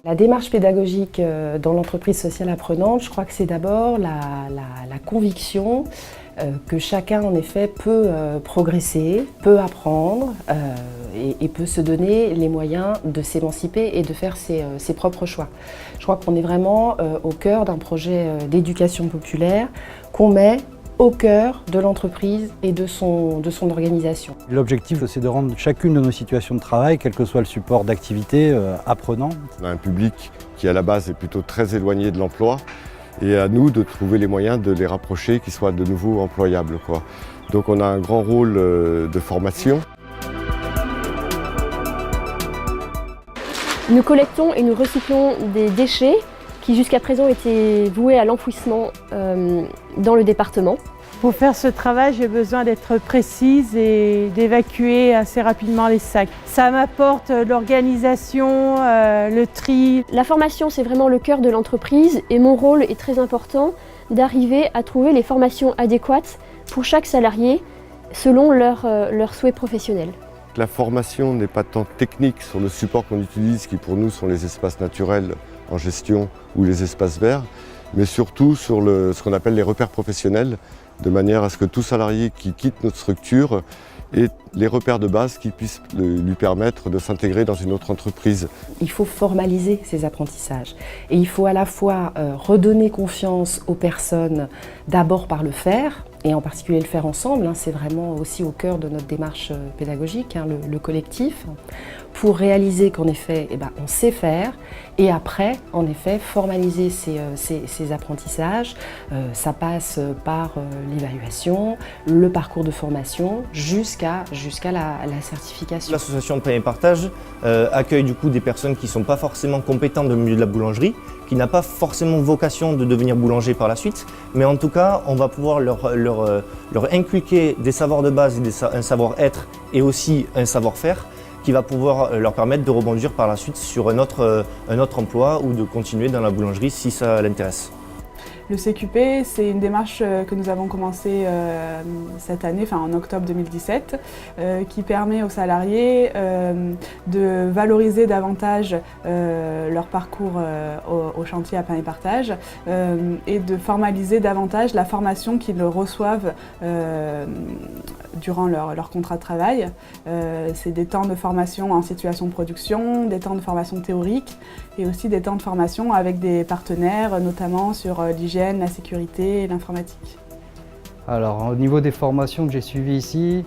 La démarche pédagogique dans l'entreprise sociale apprenante, je crois que c'est d'abord la conviction que chacun en effet peut progresser, peut apprendre et peut se donner les moyens de s'émanciper et de faire ses propres choix. Je crois qu'on est vraiment au cœur d'un projet d'éducation populaire qu'on met au cœur de l'entreprise et de son organisation. L'objectif, c'est de rendre chacune de nos situations de travail, quel que soit le support d'activité, apprenant. On a un public qui à la base est plutôt très éloigné de l'emploi et à nous de trouver les moyens de les rapprocher, qu'ils soient de nouveau employables, quoi. Donc on a un grand rôle de formation. Nous collectons et nous recyclons des déchets qui jusqu'à présent étaient voués à l'enfouissement dans le département. Pour faire ce travail, j'ai besoin d'être précise et d'évacuer assez rapidement les sacs. Ça m'apporte l'organisation, le tri. La formation, c'est vraiment le cœur de l'entreprise et mon rôle est très important d'arriver à trouver les formations adéquates pour chaque salarié selon leurs souhaits professionnels. La formation n'est pas tant technique sur le support qu'on utilise, qui pour nous sont les espaces naturels en gestion ou les espaces verts, mais surtout sur ce qu'on appelle les repères professionnels, de manière à ce que tout salarié qui quitte notre structure ait les repères de base qui puissent lui permettre de s'intégrer dans une autre entreprise. Il faut formaliser ces apprentissages et il faut à la fois redonner confiance aux personnes d'abord par le faire, et en particulier le faire ensemble, c'est vraiment aussi au cœur de notre démarche pédagogique, le collectif, pour réaliser qu'en effet, on sait faire, et après, en effet, formaliser ces apprentissages. Ça passe par l'évaluation, le parcours de formation, jusqu'à la certification. L'association Pain et Partage accueille du coup des personnes qui ne sont pas forcément compétentes dans le milieu de la boulangerie, qui n'ont pas forcément vocation de devenir boulanger par la suite, mais en tout cas, on va pouvoir leur inculquer des savoirs de base, et un savoir-être et aussi un savoir-faire qui va pouvoir leur permettre de rebondir par la suite sur un autre emploi ou de continuer dans la boulangerie si ça l'intéresse. Le CQP, c'est une démarche que nous avons commencée cette année, en octobre 2017, qui permet aux salariés de valoriser davantage leur parcours au chantier à Pain et Partage et de formaliser davantage la formation qu'ils reçoivent durant leur contrat de travail. C'est des temps de formation en situation de production, des temps de formation théorique et aussi des temps de formation avec des partenaires, notamment sur l'hygiène, la sécurité et l'informatique. Alors au niveau des formations que j'ai suivies ici,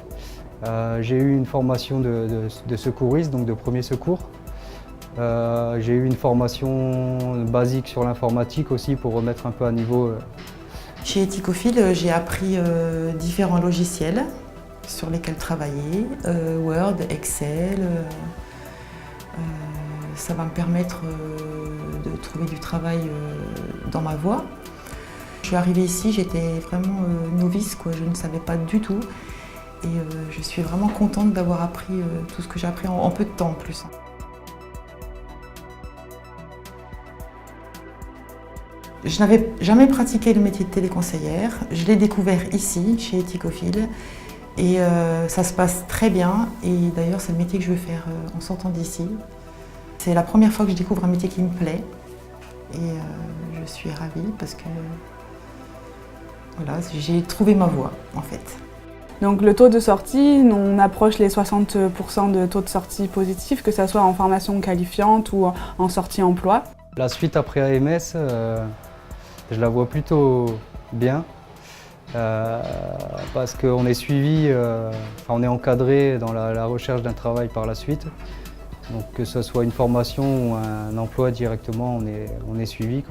j'ai eu une formation de secouriste, donc de premier secours. J'ai eu une formation basique sur l'informatique aussi pour remettre un peu à niveau. Chez Ethicofil, j'ai appris différents logiciels sur lesquels travailler, Word, Excel. Ça va me permettre de trouver du travail dans ma voie. Je suis arrivée ici, j'étais vraiment novice, je ne savais pas du tout. Et je suis vraiment contente d'avoir appris tout ce que j'ai appris en peu de temps en plus. Je n'avais jamais pratiqué le métier de téléconseillère. Je l'ai découvert ici, chez Ethicofil. Et ça se passe très bien. Et d'ailleurs, c'est le métier que je veux faire en sortant d'ici. C'est la première fois que je découvre un métier qui me plaît. Et je suis ravie parce que voilà, j'ai trouvé ma voie en fait. Donc le taux de sortie, on approche les 60% de taux de sortie positif, que ce soit en formation qualifiante ou en sortie emploi. La suite après AMS, je la vois plutôt bien. Parce qu'on est suivi, on est encadré dans la recherche d'un travail par la suite. Donc que ce soit une formation ou un emploi directement, on est suivi,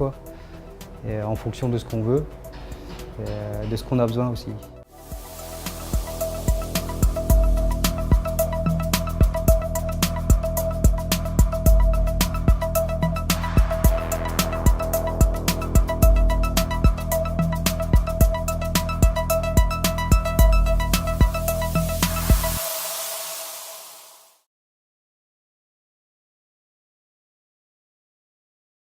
et en fonction de ce qu'on veut, et de ce qu'on a besoin aussi.